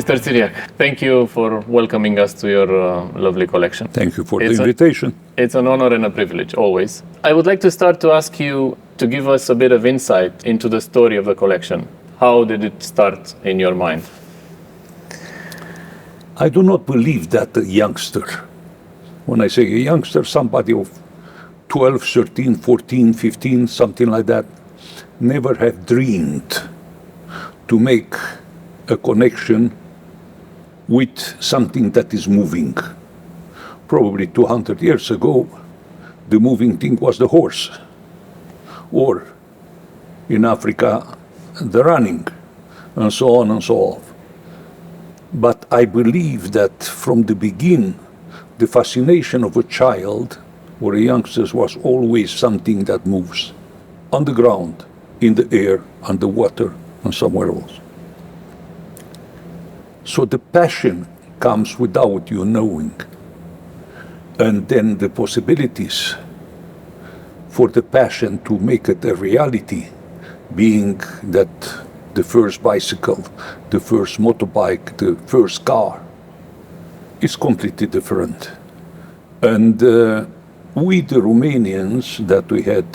Mr. Țiriac, thank you for welcoming us to your lovely collection. Thank you for the invitation. It's an honor and a privilege, always. I would like to start to ask you to give us a bit of insight into the story of the collection. How did it start in your mind? I do not believe that a youngster, when I say a youngster, somebody of 12, 13, 14, 15, something like that, never have dreamed to make a connection with something that is moving. Probably 200 years ago, the moving thing was the horse, or in Africa, the running, and so on and so on. But I believe that from the beginning, the fascination of a child or a youngster was always something that moves on the ground, in the air, on the water, and somewhere else. So the passion comes without you knowing. And then the possibilities for the passion to make it a reality, being that the first bicycle, the first motorbike, the first car, is completely different. And we, the Romanians, that we had,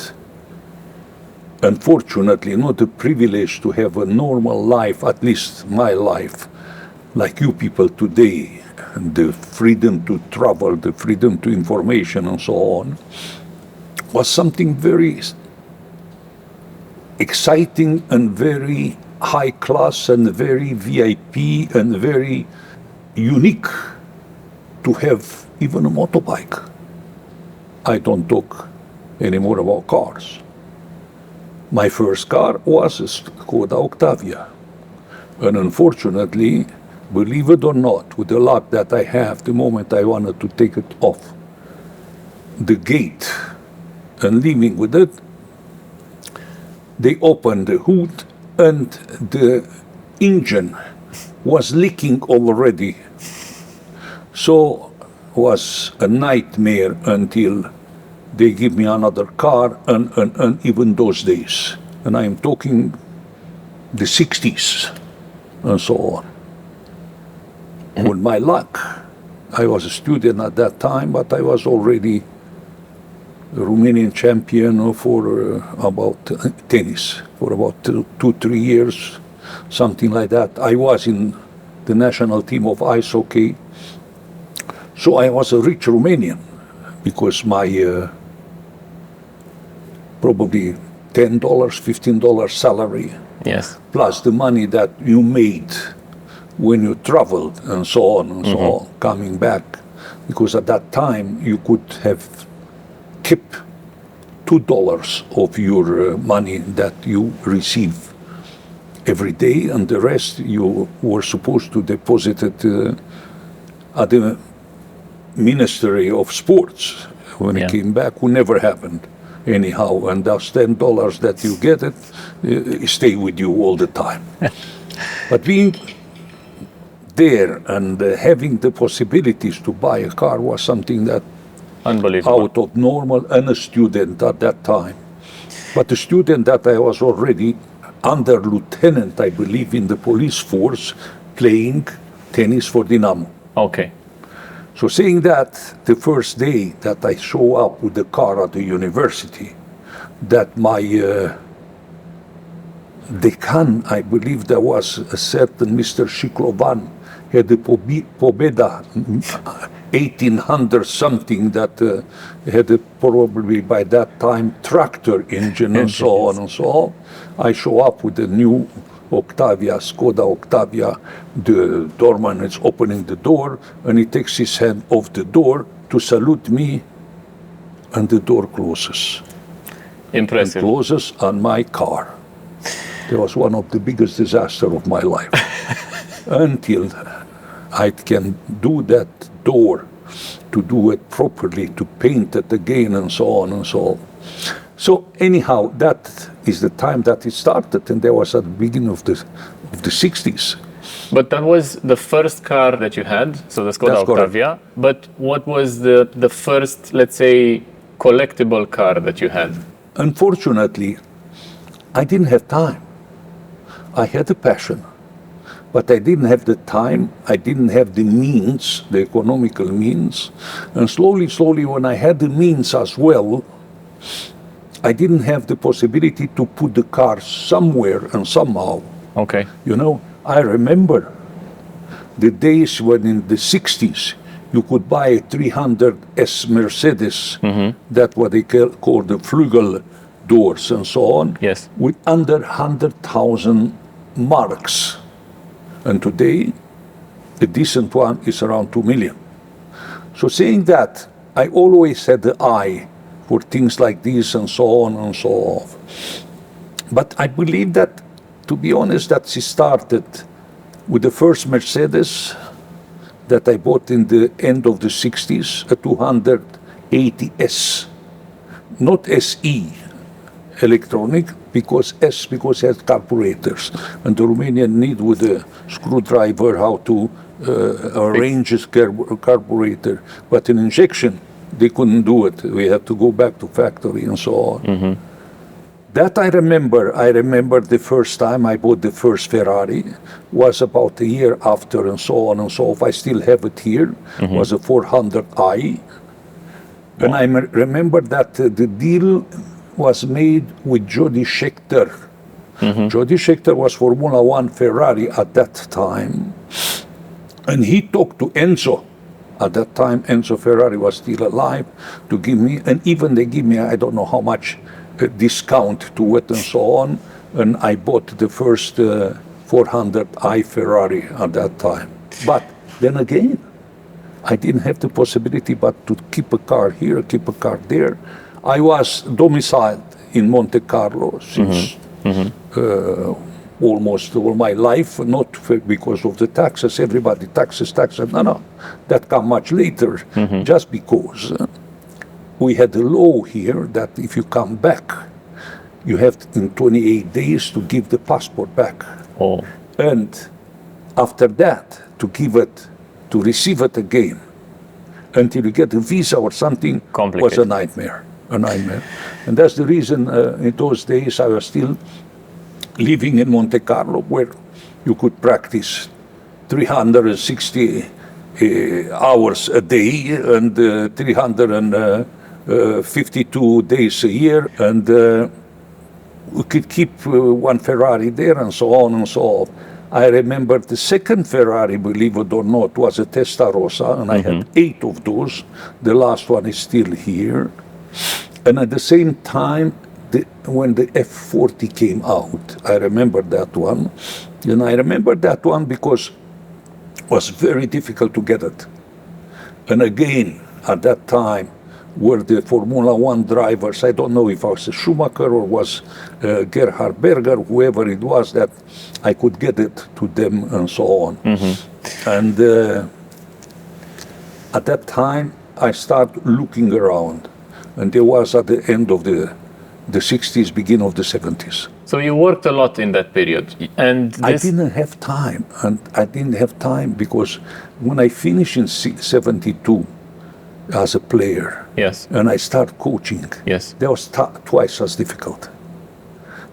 unfortunately, not the privilege to have a normal life, at least my life, like you people today, the freedom to travel, the freedom to information and so on, was something very exciting and very high class and very VIP and very unique to have even a motorbike. I don't talk anymore about cars. My first car was a Skoda Octavia. And unfortunately, believe it or not, with the luck that I have, the moment I wanted to take it off the gate and leaving with it, they opened the hood and the engine was leaking already. So it was a nightmare until they give me another car and even those days. And I'm talking the 60s and so on. With my luck, I was a student at that time, but I was already a Romanian champion for about tennis, for about 2-3 years, something like that. I was in the national team of ice hockey. So I was a rich Romanian because my probably $10, $15 salary, yes, plus the money that you made when you traveled and so on and so on, coming back, because at that time you could have kept $2 of your money that you receive every day, and the rest you were supposed to deposit it at the Ministry of Sports when it came back, who never happened anyhow, and those $10 that you get it stay with you all the time. But being there and having the possibilities to buy a car was something that unbelievable, out of normal, and a student at that time. But a student that I was already under lieutenant, I believe, in the police force, playing tennis for Dinamo. Okay. So saying that, the first day that I show up with the car at the university, that my decan, I believe there was a certain Mr. Shiklovan, had the Pobeda 1800 something that had probably by that time tractor engine and so on and so on. I show up with the new Octavia, Skoda Octavia, the doorman is opening the door and he takes his hand off the door to salute me, and the door closes. Impressive. And closes on my car. It was one of the biggest disasters of my life. Until I can do that door, to do it properly, to paint it again and so on and so on. So anyhow, that is the time that it started, and that was at the beginning of the 60s. But that was the first car that you had, so the Skoda Octavia. But what was the first, let's say, collectible car that you had? Unfortunately, I didn't have time. I had a passion, but I didn't have the time, I didn't have the means, the economical means, and slowly, when I had the means as well, I didn't have the possibility to put the car somewhere and somehow. Okay. You know, I remember the days when in the 60s you could buy a 300S Mercedes, that what they call the Flügel doors and so on, Yes. with under 100,000 marks. And today, a decent one is around 2 million. So saying that, I always had the eye for things like this and so on and so on. But I believe that, to be honest, that she started with the first Mercedes that I bought in the end of the 60s, a 280S, not SE electronic, because S because it has carburetors, and the Romanian need with a screwdriver how to arrange a carburetor, but in injection they couldn't do it. We had to go back to factory and so on. That I remember. I remember the first time I bought the first Ferrari was about a year after, and so on and so forth. I still have it here. Was a 400i, and I remember that the deal was made with Jody Scheckter. Jody Scheckter was Formula One Ferrari at that time, and he talked to Enzo. At that time, Enzo Ferrari was still alive, to give me, and even they give me, I don't know how much, discount to it and so on, and I bought the first 400i Ferrari at that time. But then again, I didn't have the possibility but to keep a car here, keep a car there. I was domiciled in Monte Carlo since almost all my life, not because of the taxes. Everybody taxes. No, that come much later, just because we had a law here that if you come back, you have in 28 days to give the passport back. Oh. And after that, to give it, to receive it again, until you get a visa or something, was a nightmare. And that's the reason in those days I was still living in Monte Carlo, where you could practice 360 hours a day and 352 days a year, and we could keep one Ferrari there and so on and so on. I remember the second Ferrari, believe it or not, was a Testarossa, and I had 8 of those. The last one is still here. And at the same time, when the F40 came out, I remember that one. And I remember that one because it was very difficult to get it. And again, at that time, were the Formula One drivers, I don't know if I was a Schumacher or was Gerhard Berger, whoever it was, that I could get it to them and so on. And at that time, I started looking around. And there was at the end of the 60s, beginning of the 70s. So you worked a lot in that period, and I didn't have time, because when I finished in 72 as a player, yes, and I started coaching, yes, that was twice as difficult,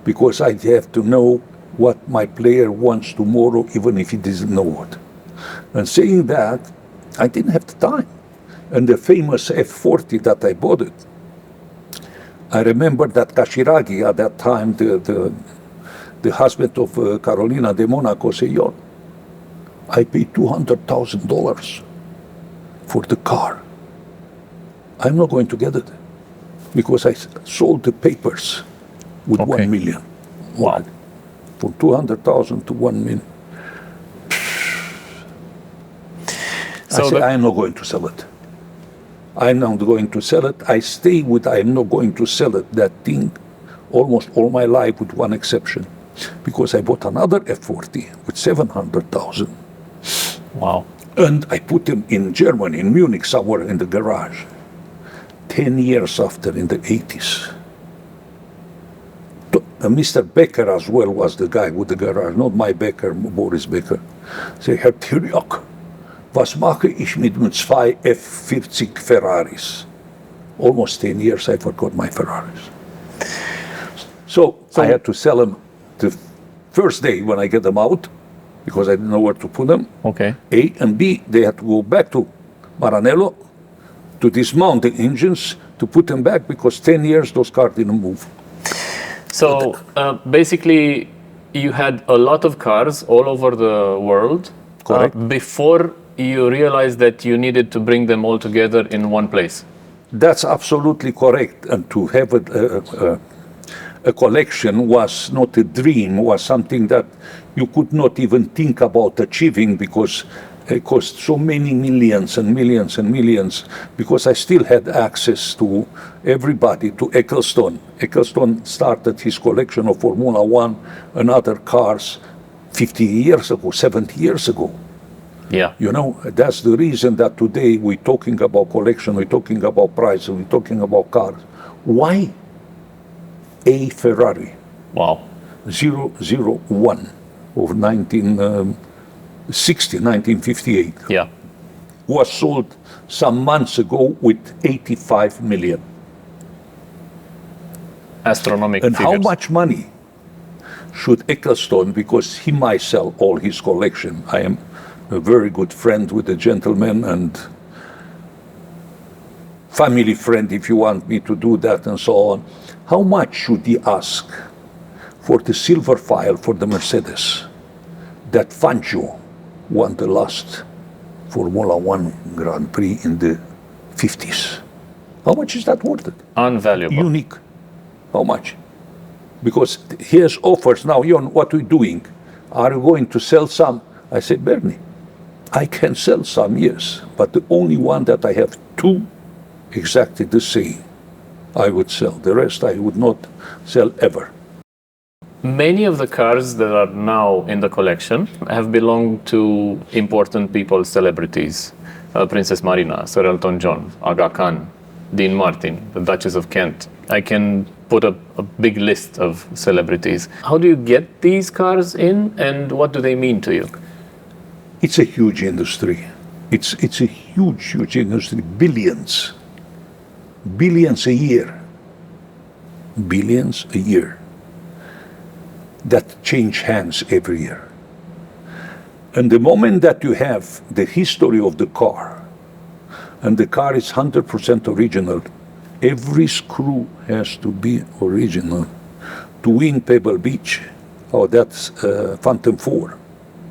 because I have to know what my player wants tomorrow, even if he doesn't know it. And saying that, I didn't have the time. And the famous F40 that I bought it, I remember that Kashiragi at that time, the husband of Carolina de Monaco, said, "Yo, I paid $200,000 for the car. I'm not going to get it because I sold the papers with 1 million. Wow. From 200,000 to 1 million. So I said, I'm not going to sell it. I'm not going to sell it. I stay with, I'm not going to sell it, that thing, almost all my life with one exception. Because I bought another F40 with 700,000. Wow. And I put him in Germany, in Munich, somewhere in the garage. 10 years after, in the 80s. Mr. Becker as well was the guy with the garage, not my Becker, Boris Becker. Say, Herr Tiriac, was mache ich mit 2 F40 Ferraris? Almost 10 years I forgot my Ferraris. So I had to sell them the first day when I get them out, because I didn't know where to put them. Okay. A, and B, they had to go back to Maranello to dismount the engines to put them back, because 10 years those cars didn't move. So basically, you had a lot of cars all over the world. Correct. Before you realized that you needed to bring them all together in one place. That's absolutely correct. And to have a collection was not a dream, was something that you could not even think about achieving, because it cost so many millions and millions and millions, because I still had access to everybody, to Ecclestone. Ecclestone started his collection of Formula One and other cars 50 years ago, 70 years ago. Yeah. You know, that's the reason that today we're talking about collection, we're talking about price, we're talking about cars. Why a Ferrari? Wow. 001 of 1958 Yeah. was sold some months ago with 85 million. Astronomical And figures. how much money should Ecclestone, because he might sell all his collection. I am a very good friend with the gentleman and family friend, if you want me to do that and so on. How much should he ask for the silver file for the Mercedes that Fangio won the last Formula One Grand Prix in the 50s? How much is that worth? Unvaluable. Unique. How much? Because here's offers now. Ion, what are we doing? Are you going to sell some? I said, Bernie, I can sell some, yes, but the only one that I have two exactly the same, I would sell. The rest I would not sell ever. Many of the cars that are now in the collection have belonged to important people, celebrities. Princess Marina, Sir Elton John, Aga Khan, Dean Martin, the Duchess of Kent. I can put a big list of celebrities. How do you get these cars in, and what do they mean to you? It's a huge industry. It's a huge industry. Billions a year. Billions a year. That change hands every year. And the moment that you have the history of the car, and the car is 100% original, every screw has to be original. To win Pebble Beach, oh, that's Phantom 4,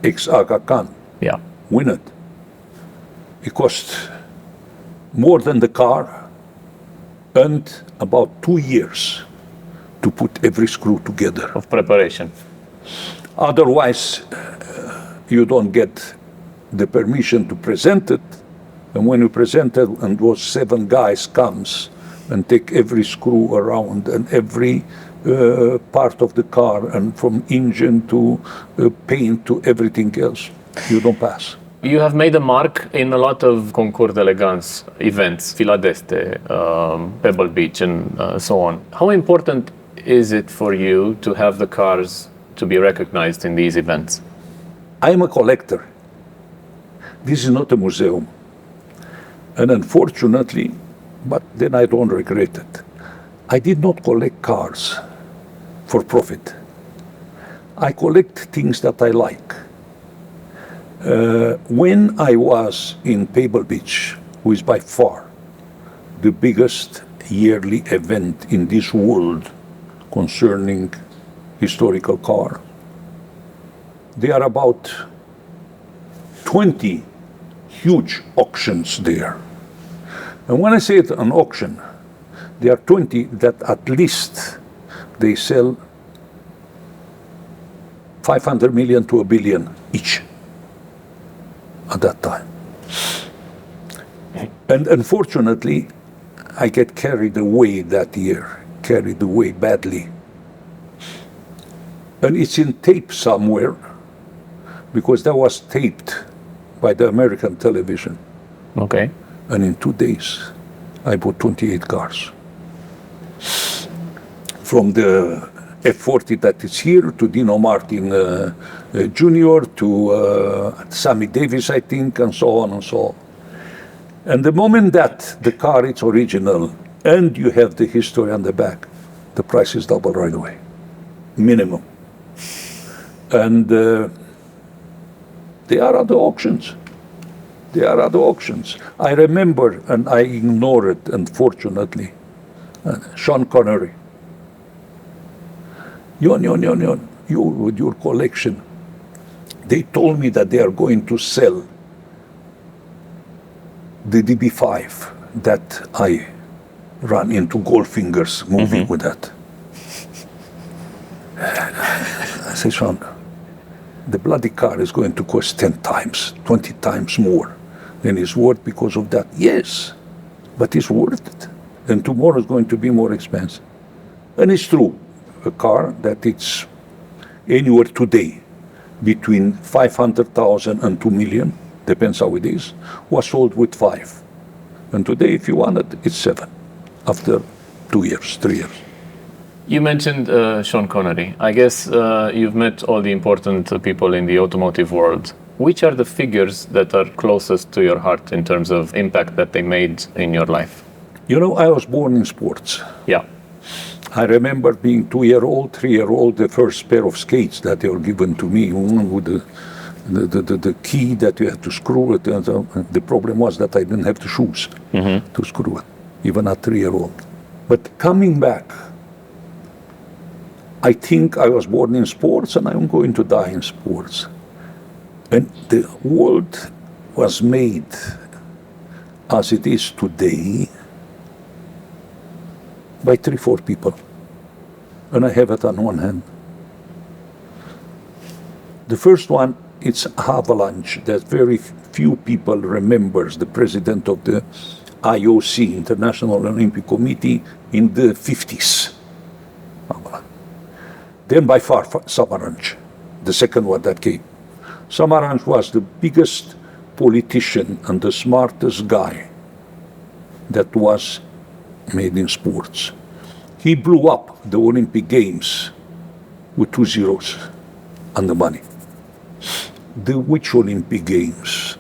ex-Aga Khan. Yeah. Win it. It cost more than the car and about 2 years to put every screw together. Of preparation. Otherwise, you don't get the permission to present it. And when you present it, and those 7 guys comes and take every screw around and every part of the car, and from engine to paint to everything else, you don't pass. You have made a mark in a lot of concours d'elegance events, Fila d'Este, Pebble Beach, and so on. How important is it for you to have the cars to be recognized in these events? I'm a collector. This is not a museum. And unfortunately, but then I don't regret it, I did not collect cars for profit. I collect things that I like. When I was in Pebble Beach, which is by far the biggest yearly event in this world concerning historical car, there are about 20 huge auctions there. And when I say it an auction, there are 20 that at least they sell 500 million to $1 billion each at that time. And unfortunately, I get carried away that year, carried away badly. And it's in tape somewhere, because that was taped by the American television. Okay. And in 2 days, I bought 28 cars. From the F40 that is here, to Dino Martin Jr., to Sammy Davis, I think, and so on and so on. And the moment that the car is original and you have the history on the back, the price is double right away, minimum. And They are at the auctions. They are at the auctions. I remember, and I ignore it, unfortunately, Sean Connery. Ion, you with your collection, they told me that they are going to sell the DB5 that I ran into Goldfinger's movie with that. I say, Sean, the bloody car is going to cost 10 times, 20 times more than it's worth because of that. Yes, but it's worth it. And tomorrow is going to be more expensive. And it's true, a car that it's anywhere today between 500,000 and 2 million, depends how it is, was sold with 5. And today, if you want it, it's 7 after 2 years, 3 years. You mentioned Sean Connery. I guess you've met all the important people in the automotive world. Which are the figures that are closest to your heart in terms of impact that they made in your life? You know, I was born in sports. Yeah. I remember being 2-year-old, 3-year-old, the first pair of skates that they were given to me, one with the key that you had to screw it. And the problem was that I didn't have the shoes to screw it, even at 3-year-old. But coming back, I think I was born in sports and I'm going to die in sports. And the world was made as it is today by 3-4 people. And I have it on one hand. The first one, it's Avalanche, that very few people remembers, the president of the IOC, International Olympic Committee, in the 50s. Avalanche. Then by far, Samaranch, the second one that came. Samaranch was the biggest politician and the smartest guy that was made in sports. He blew up the Olympic Games with 2 zeros on the money. The which Olympic Games?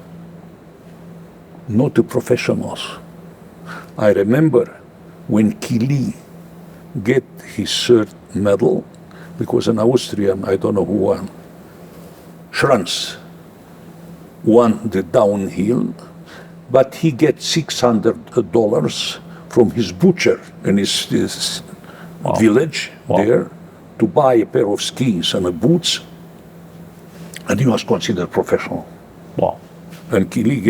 Not the professionals. I remember when Kili get his third medal, because an Austrian, I don't know who won, Schranz won the downhill, but he gets $600 from his butcher in his village there to buy a pair of skis and a boots, and he was considered professional. Wow. And Kili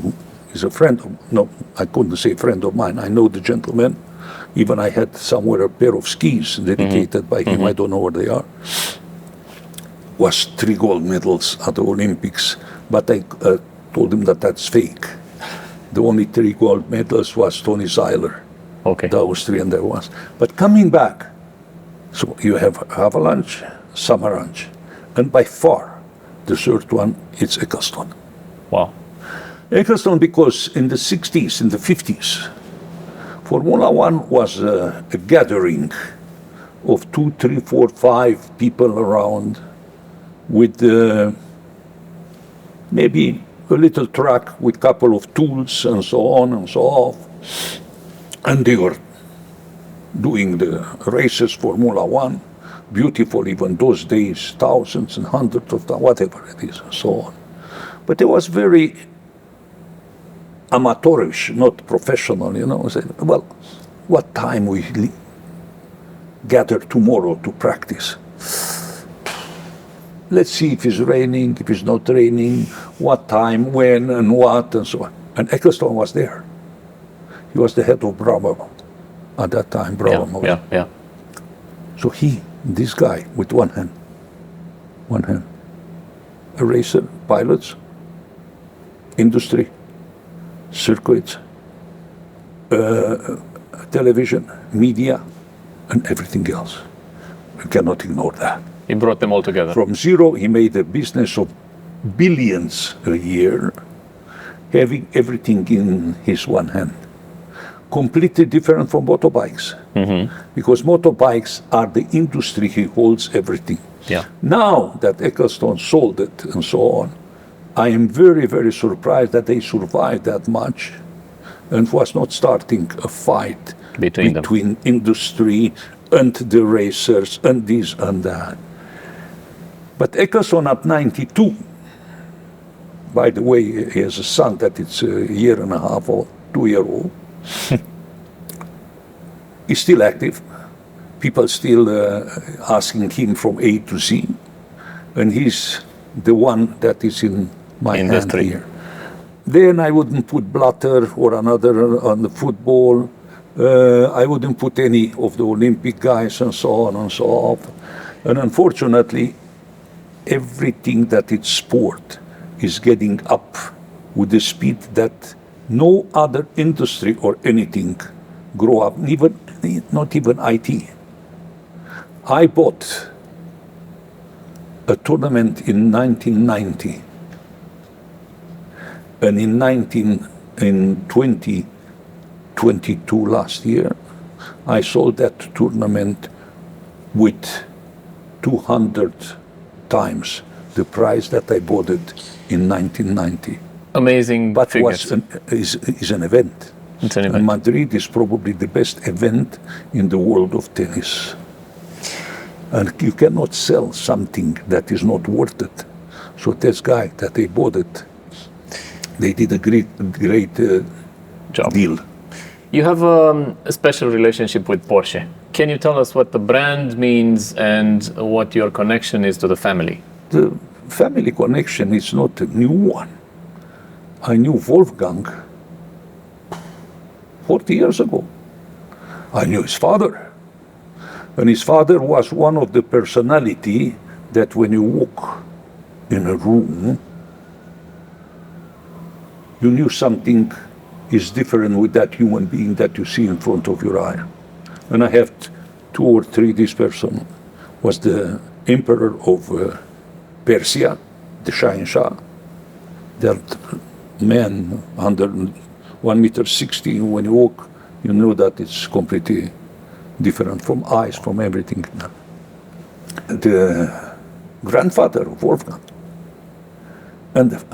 who is a friend of, no, I couldn't say friend of mine, I know the gentleman. Even I had somewhere a pair of skis dedicated by him, I don't know where they are. Was 3 gold medals at the Olympics, but I told him that that's fake. The only 3 gold medals was Tony Zeiler, the Austrian there was. But coming back, so you have Avalanche, Samaranch, and by far the third one, it's Eccleston. Wow. Eccleston, because in the 60s, in the 50s, Formula One was a gathering of 2, 3, 4, 5 people around with maybe a little track with a couple of tools and so on and so off. And they were doing the races, Formula One, beautiful even those days, thousands and hundreds of thousands, whatever it is, and so on. But it was very amateurish, not professional, you know. Say, well, what time we gather tomorrow to practice? Let's see if it's raining, if it's not raining, what time, when, and what, and so on. And Eccleston was there. He was the head of Brabham at that time, Brabham. Yeah. So this guy with one hand, a racer, pilots, industry, circuits, television, media, and everything else. You cannot ignore that. He brought them all together. From zero, he made a business of billions a year, having everything in his one hand. Completely different from motorbikes, because motorbikes are the industry, he holds everything. Yeah. Now that Eccleston sold it and so on, I am very, very surprised that they survived that much and was not starting a fight between industry and the racers and this and that. But Eckerson at 92, by the way, he has a son that is a year and a half or 2-year-old. He's still active. People still asking him from A to Z. And he's the one that is in my hand here. Then I wouldn't put Blatter or another on the football. I wouldn't put any of the Olympic guys and so on and so on. And unfortunately, everything that is sport is getting up with the speed that no other industry or anything grow up, even not even IT. I bought a tournament in 1990, and in 2022 last year, I sold that tournament with 200 times the price that I bought it in 1990. Amazing. But figures. is an event. It's an event. And Madrid is probably the best event in the world of tennis. And you cannot sell something that is not worth it. So this guy that they bought it, they did a great Job. deal. You have a special relationship with Porsche. Can you tell us what the brand means and what your connection is to the family? The family connection is not a new one. I knew Wolfgang 40 years ago. I knew his father. And his father was one of the personality that when you walk in a room, you knew something is different with that human being that you see in front of your eye. And I have 2 or 3. This person was the emperor of Persia, the Shah. That man under 1.60 m, when you walk, you know that it's completely different from eyes, from everything. The grandfather of Wolfgang, and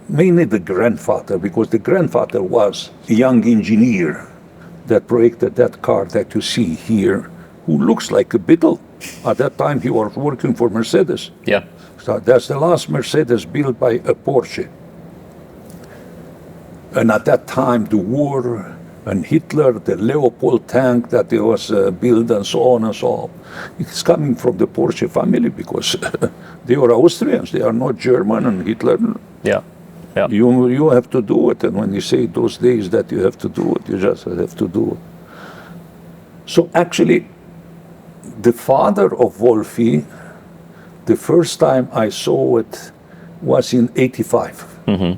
mainly the grandfather, because the grandfather was a young engineer that projected that car that you see here, who looks like a Beetle. At that time, he was working for Mercedes. Yeah. So that's the last Mercedes built by a Porsche. And at that time, the war and Hitler, the Leopold tank that was built and so on and so on. It's coming from the Porsche family because they are Austrians, they are not German, and Hitler. Yeah. Yeah. You have to do it, and when you say those days that you have to do it, you just have to do it. So actually, the father of Wolfie, the first time I saw it was in 85. Mm-hmm.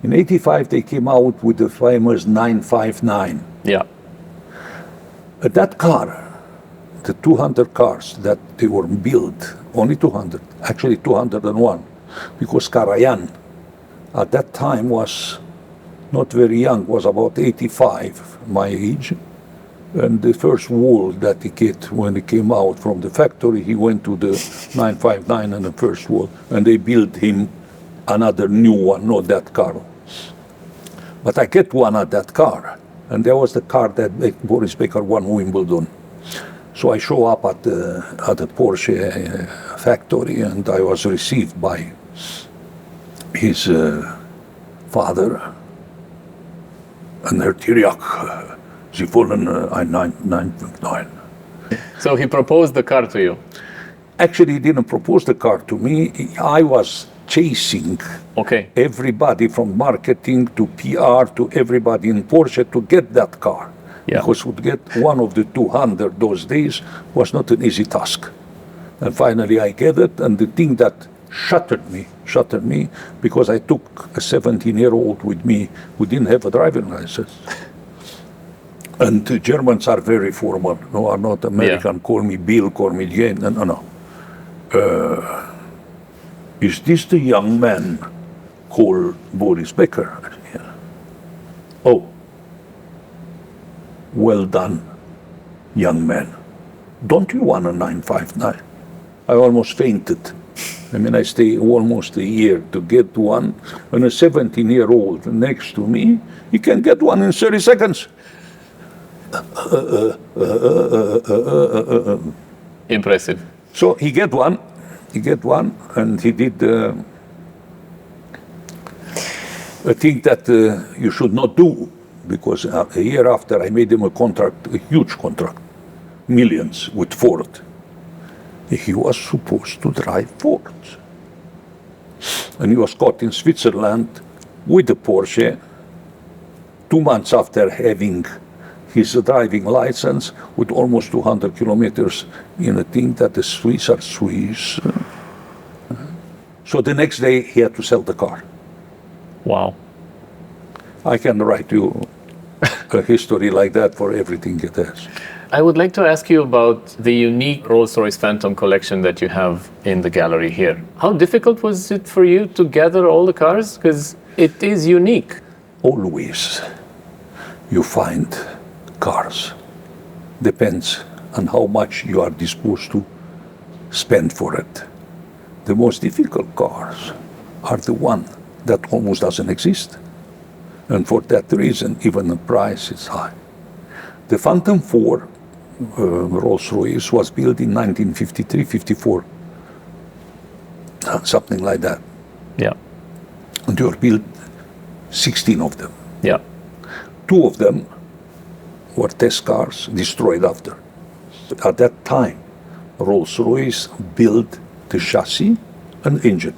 In 85, they came out with the famous 959. Yeah. That car, the 200 cars that they were built, only 200, actually 201, because Karajan at that time was not very young, was about 85, my age. And the first wall that he get when he came out from the factory, he went to the 959 and the first wall, and they built him another new one, not that car. But I get one of that car, and there was the car that Boris Becker won Wimbledon. So I show up at the Porsche factory, and I was received by his father and her Tiriac. Sie wollen ein 959. So he proposed the car to you? Actually, he didn't propose the car to me. I was chasing everybody from marketing to PR to everybody in Porsche to get that car. Yeah. Because to get one of the 200 those days was not an easy task. And finally I get it, and the thing that shattered me, because I took a 17-year-old with me who didn't have a driving license. And the Germans are very formal, no, are not American, yeah. Call me Bill, call me Jane, no. Is this the young man called Boris Becker? Yeah. Oh, well done, young man. Don't you want a 959? I almost fainted. I mean, I stayed almost a year to get one, and a 17-year-old next to me, he can get one in 30 seconds. Impressive. So he get one, he get one, and he did a thing that you should not do, because a year after I made him a contract, a huge contract, millions with Ford. He was supposed to drive Ford. And he was caught in Switzerland with a Porsche 2 months after having his driving license, with almost 200 kilometers in a thing that the Swiss are Swiss. So the next day he had to sell the car. Wow. I can write you a history like that for everything it has. I would like to ask you about the unique Rolls-Royce Phantom collection that you have in the gallery here. How difficult was it for you to gather all the cars? Because it is unique. Always you find cars. Depends on how much you are disposed to spend for it. The most difficult cars are the one that almost doesn't exist. And for that reason, even the price is high. The Phantom 4 Rolls-Royce was built in 1953, 54, something like that. Yeah. And there were built 16 of them. Yeah. 2 of them were test cars destroyed after. At that time, Rolls-Royce built the chassis and engine.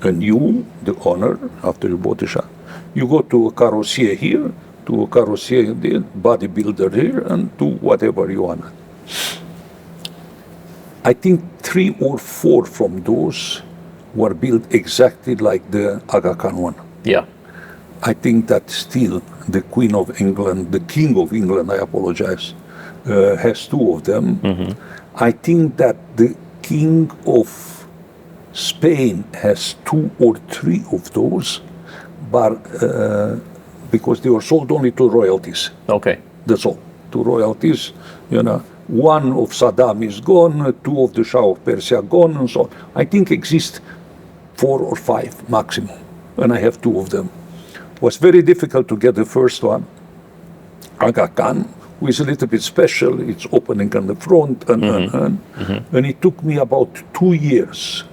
And you, the owner, after you bought the chassis, you go to a carrossier here, to a carrossier there, bodybuilder here, and do whatever you want. I think 3 or 4 from those were built exactly like the Aga Khan one. Yeah. I think that still the Queen of England, the King of England, I apologize, has 2 of them. Mm-hmm. I think that the King of Spain has 2 or 3 of those, but because they were sold only to royalties. Okay. That's all. To royalties, you know. 1 of Saddam is gone, 2 of the Shah of Persia gone, and so on. I think exist 4 or 5 maximum, and I have 2 of them. It was very difficult to get the first one, Aga Khan, who is a little bit special. It's opening on the front, and it took me about 2 years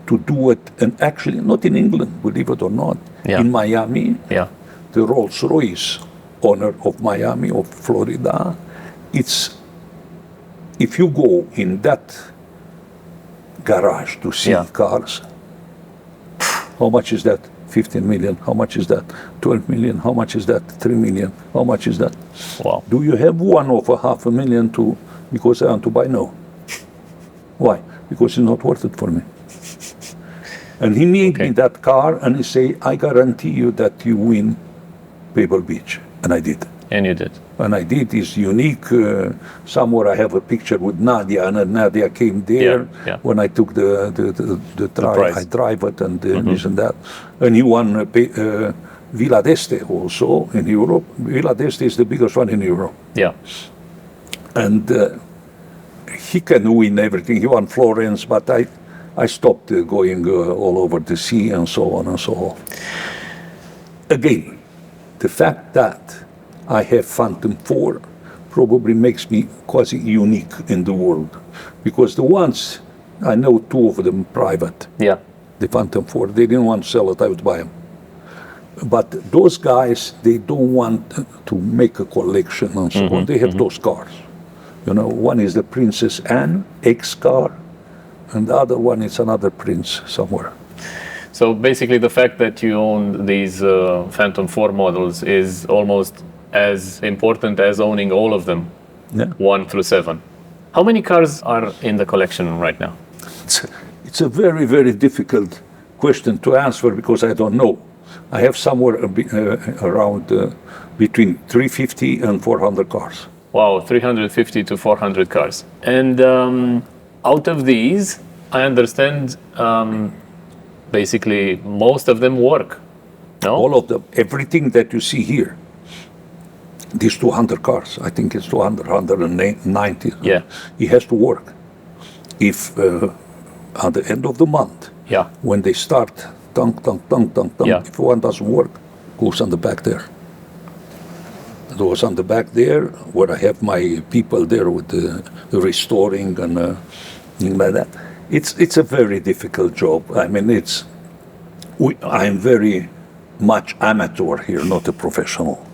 to do it, and actually not in England, believe it or not, in Miami. Yeah. The Rolls-Royce owner of Miami, of Florida, if you go in that garage to see cars, how much is that? 15 million. How much is that? 12 million. How much is that? 3 million. How much is that? Wow. Do you have one of $500,000 to, because I want to buy? No. Why? Because it's not worth it for me. And he made me that car, and he say, I guarantee you that you win Pebble Beach. And I did. And you did. And I did. It's unique. Somewhere I have a picture with Nadia, and Nadia came there when I took the trial. I drive it and this and that. And he won Villa d'Este also in Europe. Villa d'Este is the biggest one in Europe. Yeah. And he can win everything. He won Florence, but I stopped going all over the sea and so on and so on. Again, the fact that I have Phantom 4 probably makes me quasi unique in the world, because the ones, I know 2 of them private, the Phantom 4, they didn't want to sell it, I would buy them. But those guys, they don't want to make a collection and so on. They have those cars. You know, one is the Princess Anne X car, and the other one is another prince somewhere. So basically the fact that you own these Phantom 4 models is almost as important as owning all of them, 1 through 7. How many cars are in the collection right now? It's a very, very difficult question to answer, because I don't know. I have somewhere around between 350 and 400 cars. Wow, 350 to 400 cars. And out of these, I understand basically most of them work, no? All of them. Everything that you see here, these 200 cars, I think it's 200, 190. Yeah. It has to work. If at the end of the month, when they start, dunk, if one doesn't work, goes on the back there. Goes on the back there, where I have my people there with the restoring and things like that. It's a very difficult job. I mean, I'm very much amateur here, not a professional.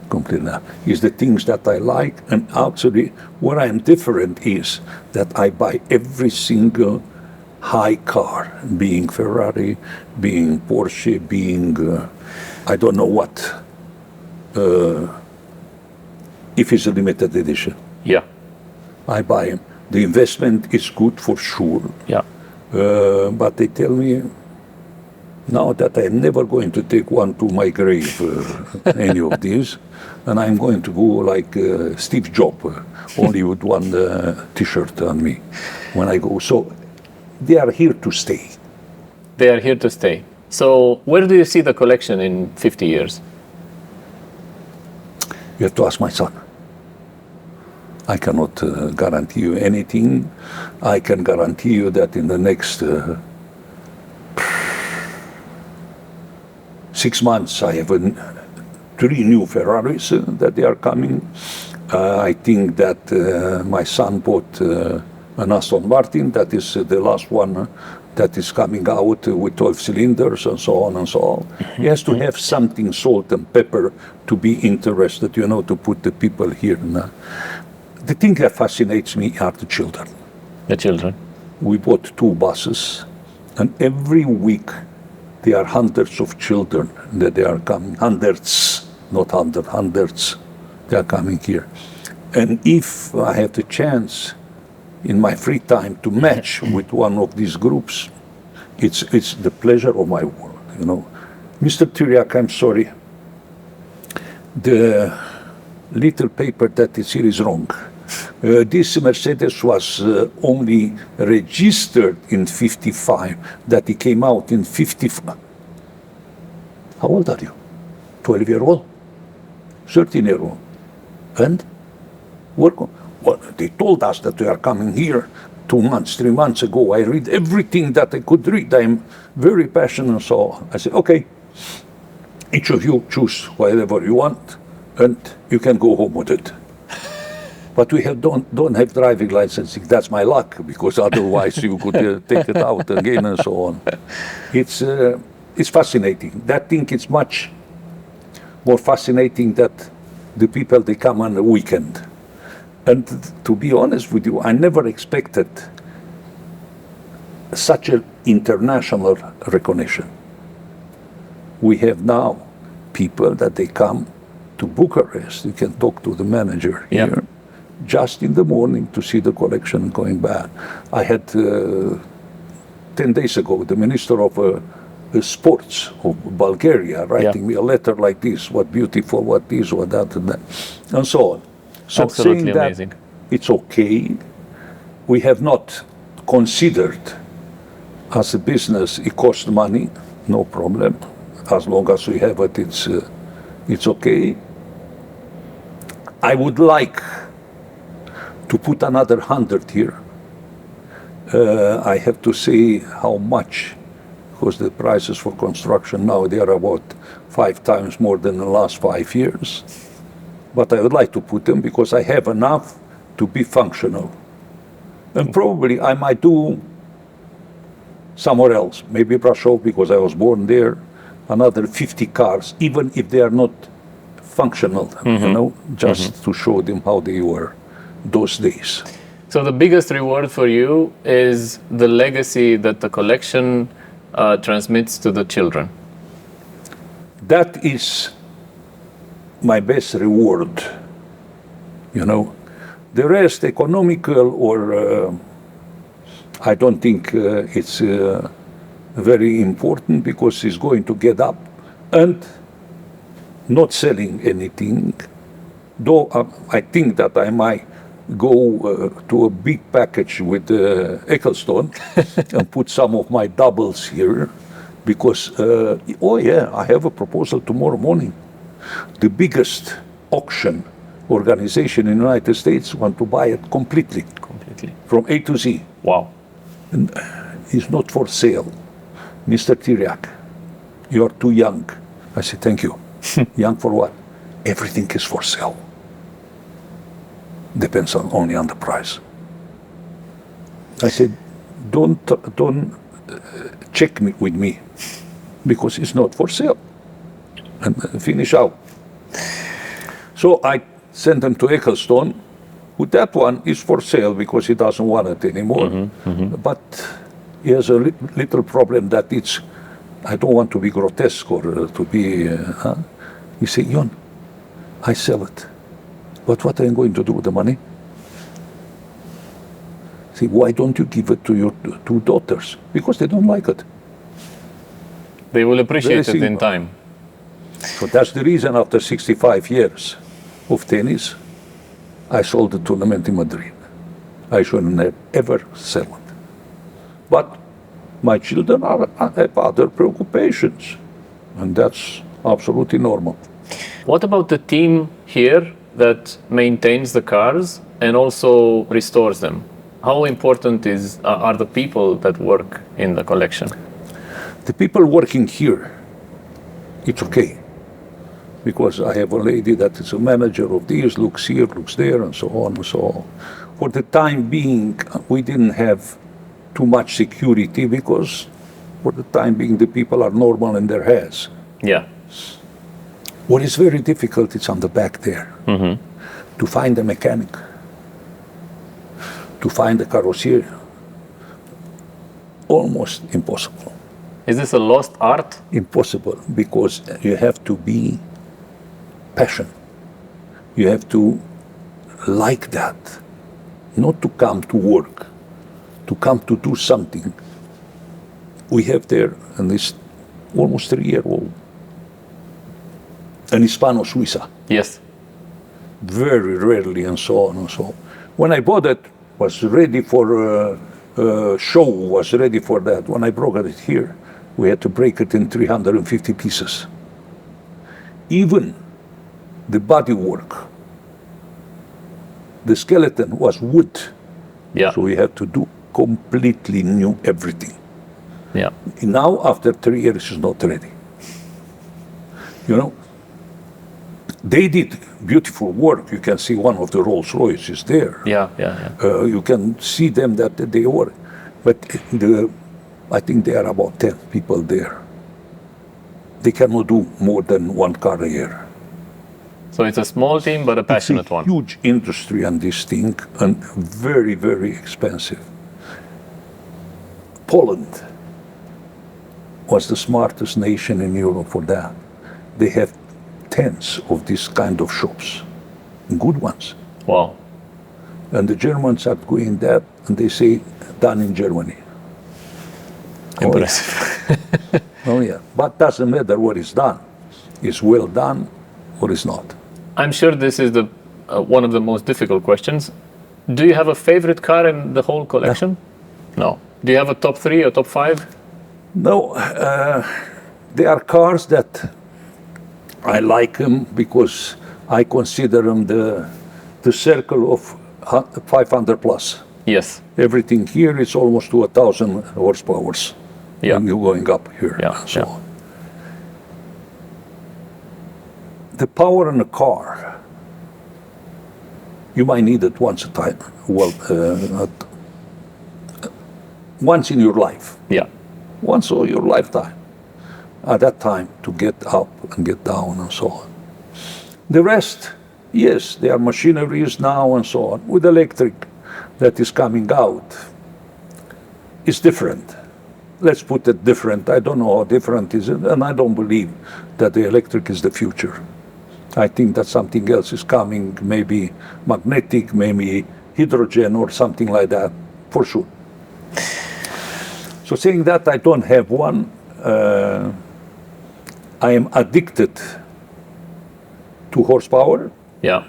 Completely. It's the things that I like, and actually, where I'm different is that I buy every single high car, being Ferrari, being Porsche, being I don't know what. If it's a limited edition, Yeah. I buy them. The investment is good for sure. Yeah. But they tell me now that I'm never going to take one to my grave, any of these, and I'm going to go like Steve Jobs, only with one T-shirt on me when I go. So they are here to stay. They are here to stay. So where do you see the collection in 50 years? You have to ask my son. I cannot guarantee you anything. I can guarantee you that in the next 6 months, I have 3 new Ferraris that they are coming. I think that my son bought an Aston Martin. That is the last one that is coming out with 12 cylinders and so on and so on. He has to have something, salt and pepper, to be interested, you know, to put the people here. The thing that fascinates me are the children. The children. We bought 2 buses, and every week there are hundreds of children that they are coming. Hundreds, not hundreds. They are coming here. And if I have the chance in my free time to match with one of these groups, it's the pleasure of my world, you know. Mr. Tiriac, I'm sorry. The little paper that is here is wrong. This Mercedes was only registered in 55, that it came out in 55. How old are you? 12-year-old? 13-year-old? And? Well, they told us that they are coming here 2 months, 3 months ago. I read everything that I could read. I'm very passionate. So I said, okay, each of you choose whatever you want, and you can go home with it. But we don't have driving licensing. That's my luck, because otherwise you could take it out again and so on. It's fascinating. That thing is much more fascinating that the people, they come on the weekend. And to be honest with you, I never expected such an international recognition. We have now people that they come to Bucharest. You can talk to the manager here, just in the morning, to see the collection going back. I had 10 days ago the Minister of Sports of Bulgaria writing me a letter like this: what beautiful, what this, what that, and so on. So Absolutely saying that amazing. it's okay, we have not considered as a business, it costs money, no problem. As long as we have it, it's okay. I would like to put another 100 here. I have to say how much, because the prices for construction now, they are about 5 times more than the last 5 years. But I would like to put them because I have enough to be functional. And probably I might do somewhere else, maybe Brasov, because I was born there, another 50 cars, even if they are not functional, you know, just to show them how they were those days. So the biggest reward for you is the legacy that the collection transmits to the children. That is my best reward, you know. The rest, economical or I don't think it's very important, because it's going to get up and not selling anything. Though I think that I might go to a big package with Ecclestone and put some of my doubles here, because, oh yeah, I have a proposal tomorrow morning. The biggest auction organization in the United States want to buy it completely, from A to Z. Wow. And it's not for sale. Mr. Tiriac, you are too young. I said, thank you. Young for what? Everything is for sale. Depends only on the price. I said, don't check me with me, because it's not for sale. And finish out. So I sent them to Ecclestone. With that one is for sale because he doesn't want it anymore. But he has a little problem that it's, I don't want to be grotesque or to be, he said, Ion, I sell it. But what am I going to do with the money? See, why don't you give it to your two daughters? Because they don't like it. They will appreciate it in time. So that's the reason after 65 years of tennis, I sold the tournament in Madrid. I shouldn't have ever sell it. But my children have other preoccupations, and that's absolutely normal. What about the team here that maintains the cars and also restores them? How important are the people that work in the collection? The people working here, it's okay. Because I have a lady that is a manager of this, looks here, looks there, and so on and so on. For the time being, we didn't have too much security because for the time being the people are normal in their heads. Yeah. What is very difficult is on the back there. To find a mechanic, to find a carrossier, almost impossible. Is this a lost art? Impossible, because you have to be passion. You have to like that, not to come to work, to come to do something. We have there, and this almost 3-year-old, an Hispano Suiza. Yes. Very rarely, and so on and so on. When I bought it, was ready for show, was ready for that. When I broke it here, we had to break it in 350 pieces. Even the bodywork, the skeleton was wood. Yeah. So we had to do completely new everything. Yeah. Now, after 3 years, it's not ready. You know, they did beautiful work. You can see one of the Rolls Royces there. Yeah. You can see them that they work. But I think there are about 10 people there. They cannot do more than one car a year. So it's a small team, but a passionate one. Huge industry on this thing, and very, very expensive. Poland was the smartest nation in Europe for that. They have tens of these kind of shops, good ones. Wow. And the Germans are doing that, and they say, done in Germany. Impressive. Oh yeah, but doesn't matter what is done. It's well done or it's not. I'm sure this is the one of the most difficult questions. Do you have a favorite car in the whole collection? No. Do you have a top 3 or top 5? No, there are cars that I like them because I consider them the circle of 500 plus. Yes. Everything here is almost to 1,000 horsepower. Yeah. When you're going up here. Yeah. And so on. The power in a car, you might need it once a time. Well, once in your life. Yeah. Once in your lifetime. At that time, to get up and get down and so on. The rest, yes, there are machineries now and so on. With electric that is coming out, it's different. Let's put it different. I don't know how different is it, and I don't believe that the electric is the future. I think that something else is coming, maybe magnetic, maybe hydrogen or something like that, for sure. So saying that, I don't have one. I am addicted to horsepower. Yeah.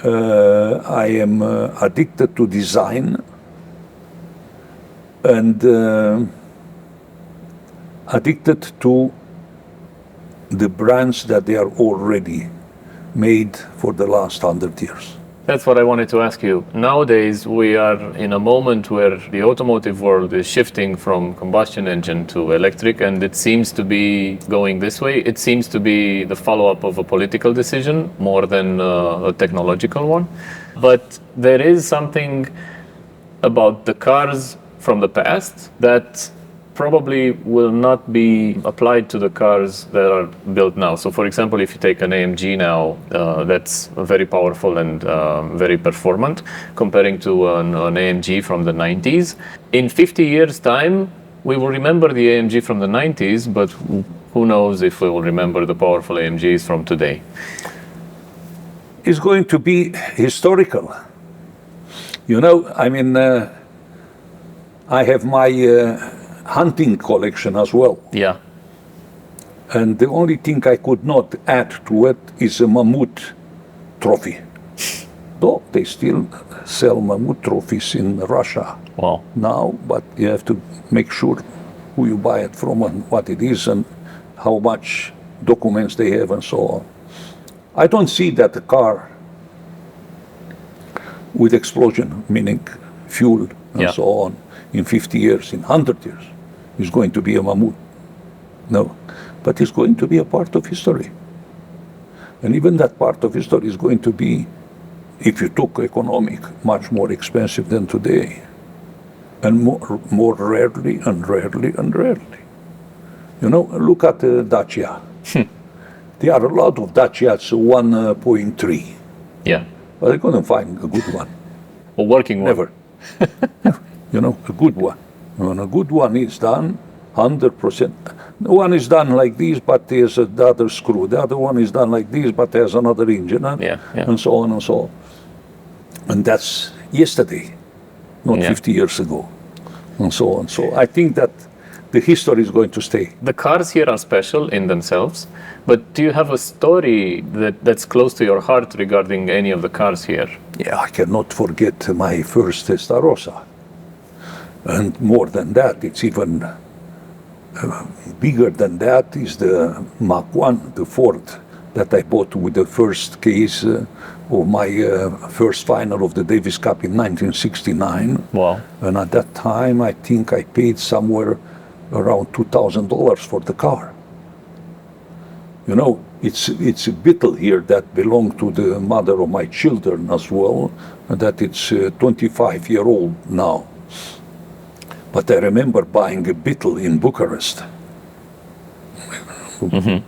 I am addicted to design and addicted to the brands that they are already made for the last 100 years. That's what I wanted to ask you. Nowadays, we are in a moment where the automotive world is shifting from combustion engine to electric, and it seems to be going this way. It seems to be the follow-up of a political decision more than a technological one. But there is something about the cars from the past that probably will not be applied to the cars that are built now. So for example, if you take an AMG now, that's very powerful and very performant, comparing to an AMG from the 90s. In 50 years' time, we will remember the AMG from the 90s, but who knows if we will remember the powerful AMGs from today. It's going to be historical. You know, I mean, I have my hunting collection as well. Yeah. And the only thing I could not add to it is a mammoth trophy. Though they still sell mammoth trophies in Russia now, but you have to make sure who you buy it from and what it is and how much documents they have and so on. I don't see that a car with explosion, meaning fuel and so on, in 50 years, in 100 years, is going to be a mammoth. No, but it's going to be a part of history. And even that part of history is going to be, if you took economic, much more expensive than today. And more rarely and rarely and rarely. You know, look at Dacia. There are a lot of Dacias 1.3. Yeah. But they're going to find a good one. A working one. Never. You know, a good one. When a good one is done, 100%. One is done like this, but there's the other screw. The other one is done like this, but there's another engine, and so on and so on. And that's yesterday, not 50 years ago, and so on. So I think that the history is going to stay. The cars here are special in themselves, but do you have a story that's close to your heart regarding any of the cars here? Yeah, I cannot forget my first Testarossa. And more than that, it's even bigger than that is the Mach 1, the Ford, that I bought with the first case of my first final of the Davis Cup in 1969. Wow. And at that time, I think I paid somewhere around $2,000 for the car. You know, it's a Beetle here that belonged to the mother of my children as well, and that it's 25-year-old now. But I remember buying a Beetle in Bucharest. Mm-hmm.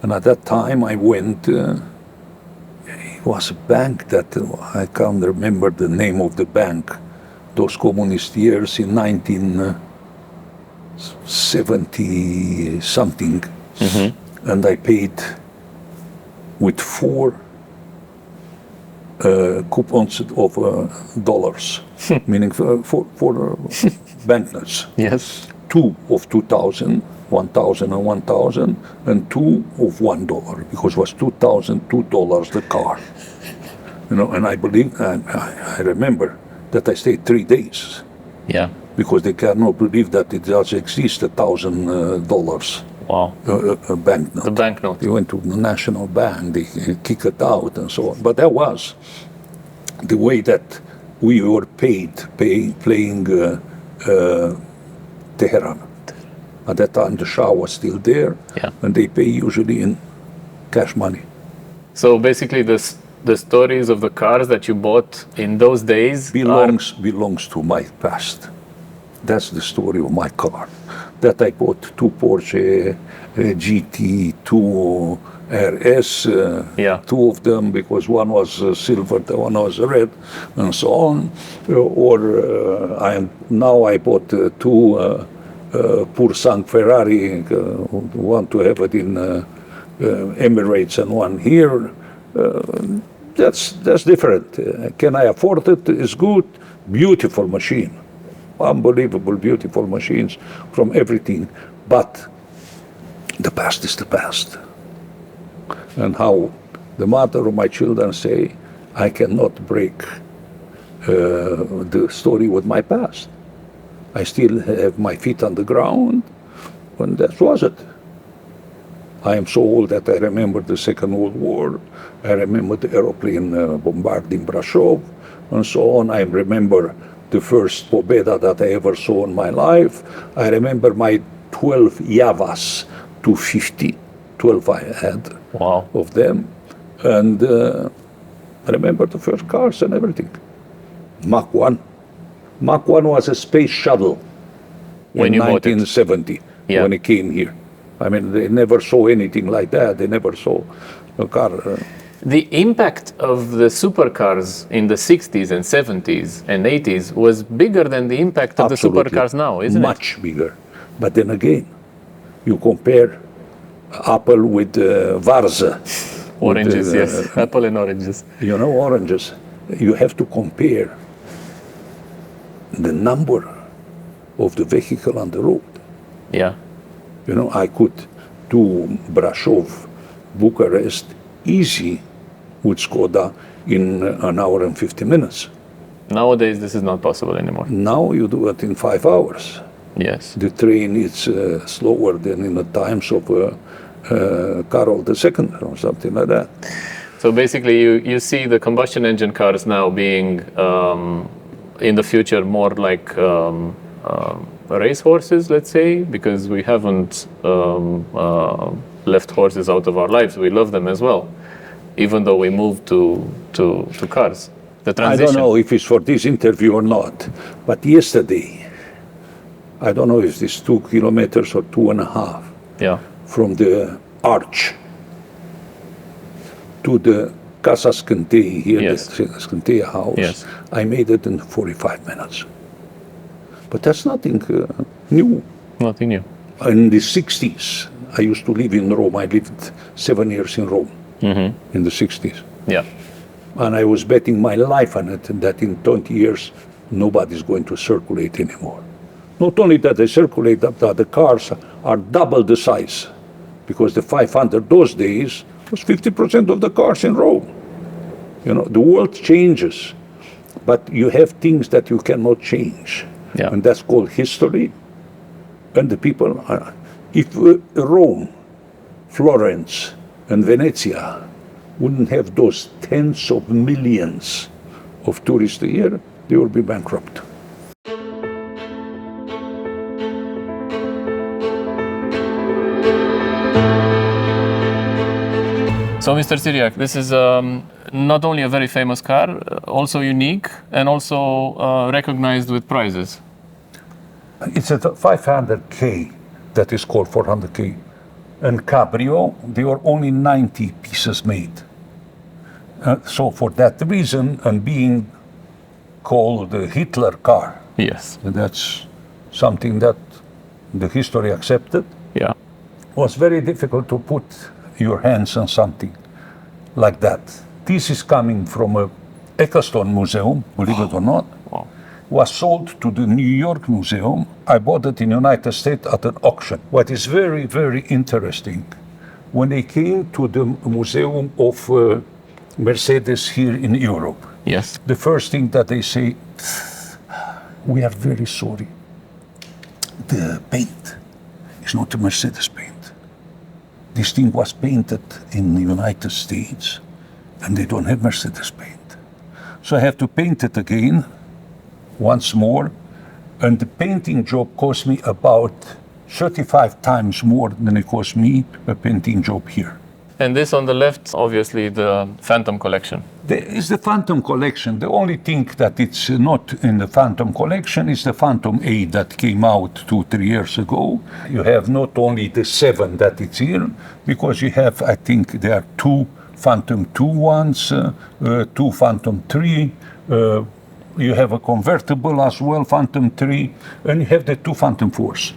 And at that time I went, it was a bank that, I can't remember the name of the bank, those communist years in 1970 something. Mm-hmm. And I paid with 4 coupons of dollars, meaning for banknotes. Yes. 2 of 2,000, 1,000 and 1,000, and 2 of $1, because it was $2,002 the car. You know, and I believe, I remember that I stayed 3 days. Yeah. Because they cannot believe that it does exist, $1,000. Wow. A banknote. The banknote. They went to the National Bank, they kicked it out and so on. But that was the way that we were paid playing Tehran. At that time, the Shah was still there, and they pay usually in cash money. So basically, the stories of the cars that you bought in those days belongs to my past. That's the story of my car. That I bought 2 Porsche GT, 2 RS, 2 of them, because one was silver, the one was red, and so on. Now I bought 2 pur sang Ferrari, one to have it in Emirates and one here. That's different. Can I afford it? It's good, beautiful machine. Unbelievable, beautiful machines from everything. But the past is the past. And how the mother of my children say, I cannot break the story with my past. I still have my feet on the ground, and that was it. I am so old that I remember the Second World War. I remember the aeroplane bombarding Brasov, and so on. I remember the first Pobeda that I ever saw in my life. I remember my 12 Javas 250, 12 I had of them. And I remember the first cars and everything. Mach 1, Mach 1 was a space shuttle When in you bought it. 1970 Yeah. when it came here. I mean, they never saw anything like that. They never saw a car. The impact of the supercars in the 60s and 70s and 80s was bigger than the impact of Absolutely. the supercars now, isn't it? Much bigger. But then again, you compare apple with Varza. Oranges, with, yes. Apple and oranges. You know, oranges. You have to compare the number of the vehicle on the road. Yeah. You know, I could do Brașov, Bucharest, easy with Skoda in an hour and 50 minutes. Nowadays, this is not possible anymore. Now you do it in 5 hours. Yes. The train is slower than in the times of Carol II or something like that. So basically, you see the combustion engine cars now being, in the future, more like race horses, let's say, because we haven't left horses out of our lives. We love them as well, even though we moved to cars. The I transition. don't know if it's for this interview or not, but yesterday, I don't know if it's 2 kilometers or 2.5 Yeah. from the arch to the Casa Scântei here, Yes. the Scânteia house. Yes. I made it in 45 minutes. But that's nothing new. Nothing new. In the 60s, I used to live in Rome. I lived 7 years in Rome in the 60s. Yeah. And I was betting my life on it that in 20 years, nobody's going to circulate anymore. Not only that they circulate, that the cars are double the size, because the 500 those days was 50% of the cars in Rome. You know, the world changes, but you have things that you cannot change. Yeah. And that's called history. And the people are, if Rome, Florence, and Venezia wouldn't have those tens of millions of tourists a year, they would be bankrupt. So, Mr. Țiriac, this is not only a very famous car, also unique and also recognized with prizes. It's a 500K that is called 400K. And Cabrio, there were only 90 pieces made. So for that reason, and being called the Hitler car, Yes. that's something that the history accepted, Yeah. was very difficult to put your hands on something like that. This is coming from a Eccleston Museum, believe it or not. Wow. Was sold to the New York Museum. I bought it in the United States at an auction. What is very, very interesting, when they came to the Museum of Mercedes here in Europe, Yes. the first thing that they say, we are very sorry. The paint is not the Mercedes paint. This thing was painted in the United States, and they don't have Mercedes paint. So I have to paint it again, once more, and the painting job cost me about 35 times more than it cost me a painting job here. And this on the left, obviously, the Phantom Collection. There is the Phantom Collection. The only thing that it's not in the Phantom Collection is the Phantom A that came out 2-3 years ago. You have not only the 7 that it's here, because you have, I think, there are 2 Phantom 2 ones, 2 Phantom 3, you have a convertible as well, Phantom 3, and you have the 2 Phantom 4s.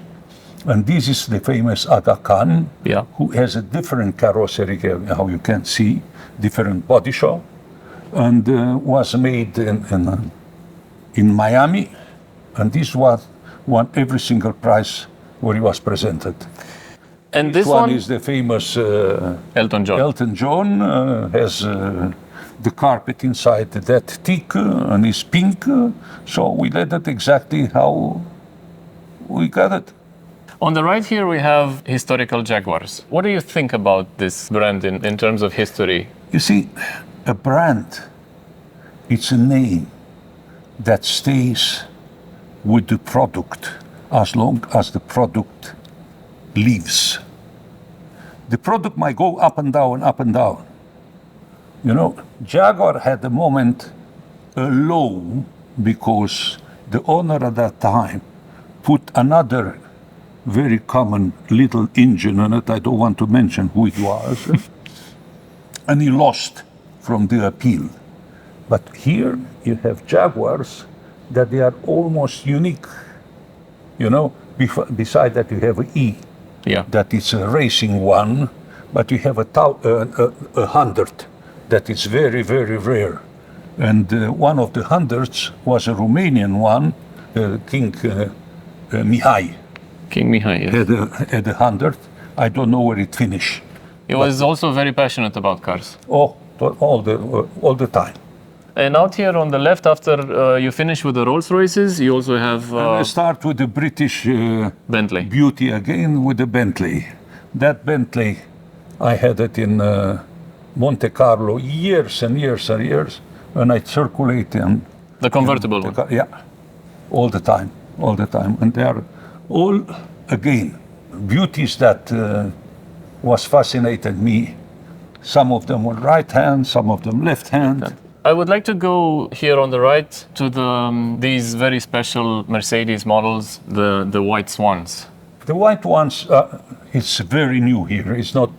And this is the famous Aga Khan, Yeah. who has a different carrossery, how you can see, different body shop, and was made in Miami, and this was won every single prize where he was presented. And this one one is the famous Elton John. Elton John, has the carpet inside that thick and is pink, so we let it exactly how we got it. On the right here, we have historical Jaguars. What do you think about this brand in terms of history? You see, a brand, it's a name that stays with the product as long as the product lives. The product might go up and down, up and down. You know, Jaguar had a moment, a low, because the owner at that time put another very common little engine on it. I don't want to mention who it was. And he lost from the appeal. But here you have Jaguars that they are almost unique. You know, beside that you have an E. Yeah. That is a racing one, but you have a 100 that is very, very rare. And one of the hundreds was a Romanian one, King Mihai. King Mihai, yes. Had a 100. I don't know where it finished. He was also very passionate about cars. Oh, all the time. And out here on the left, after you finish with the Rolls Royces, you also have... And I start with the British Bentley. beauty again with the Bentley. That Bentley, I had it in Monte Carlo years and years and years, and I circulate in... The convertible one. Yeah, all the time. And they are all, again, beauties that was fascinated me. Some of them were right hand, some of them left hand. I would like to go here on the right to these very special Mercedes models, the white swans. The white ones, it's very new here. It's not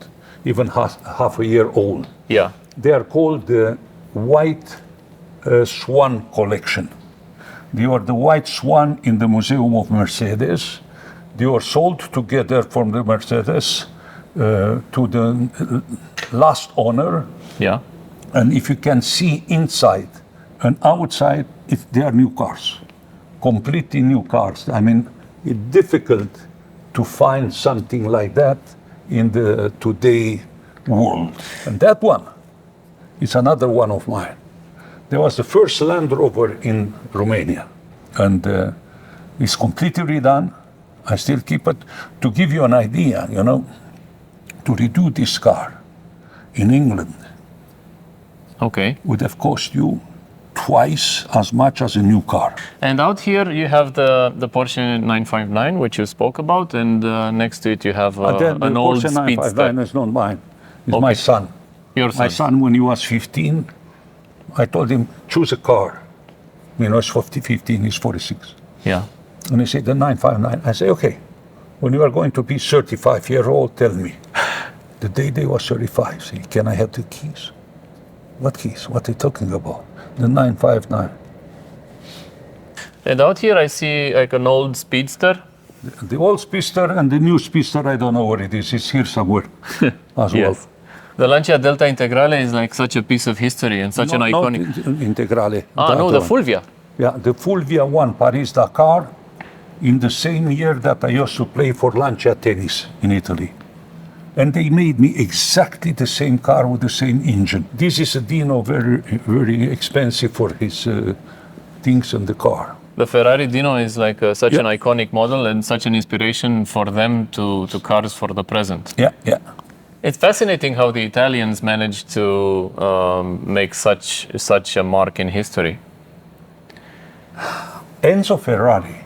even half a year old. Yeah. They are called the White Swan Collection. They are the white swan in the Museum of Mercedes. They are sold together from the Mercedes to the last owner. Yeah. And if you can see inside and outside, they are new cars, completely new cars. I mean, it's difficult to find something like that in the today world. And that one is another one of mine. There was the first Land Rover in Romania, and it's completely redone. I still keep it. To give you an idea, you know, to redo this car in England, okay, would have cost you twice as much as a new car. And out here you have the Porsche 959, which you spoke about, and next to it you have an old Porsche Speedster. 959 is not mine. It's Okay. my son. Your son. My son, when he was 15, I told him, choose a car. You know, it's 15, he's 46. Yeah. And he said, the 959. I say, okay, when you are going to be 35-year-old, tell me. The day they was 35, say, can I have the keys? What keys? What are you talking about? The 959. And out here I see like an old Speedster. The old Speedster and the new Speedster, I don't know where it is. It's here somewhere as well. Yes. The Lancia Delta Integrale is like such a piece of history and such an iconic... Not Integrale. No, the Fulvia. Yeah, the Fulvia won Paris-Dakar in the same year that I used to play for Lancia Tennis in Italy. And they made me exactly the same car with the same engine. This is a Dino, very, very expensive for his things in the car. The Ferrari Dino is like such an iconic model and such an inspiration for them to cars for the present. Yeah, yeah. It's fascinating how the Italians managed to make such a mark in history. Enzo Ferrari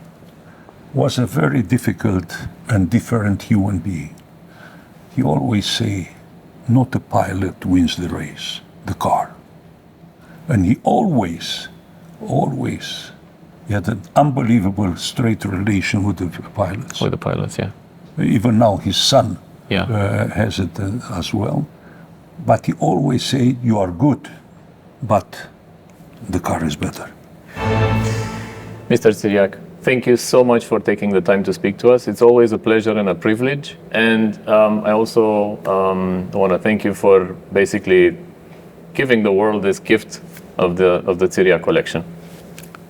was a very difficult and different human being. He always say, not the pilot wins the race, the car. And he always he had an unbelievable straight relation with the pilots. With the pilots, yeah. Even now his son Yeah. has it as well. But he always say, you are good, but the car is better. Mr. Țiriac, thank you so much for taking the time to speak to us. It's always a pleasure and a privilege. And I also want to thank you for basically giving the world this gift of the Țiriac collection.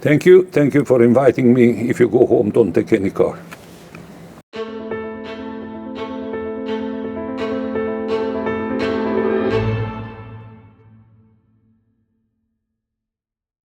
Thank you for inviting me. If you go home, don't take any car.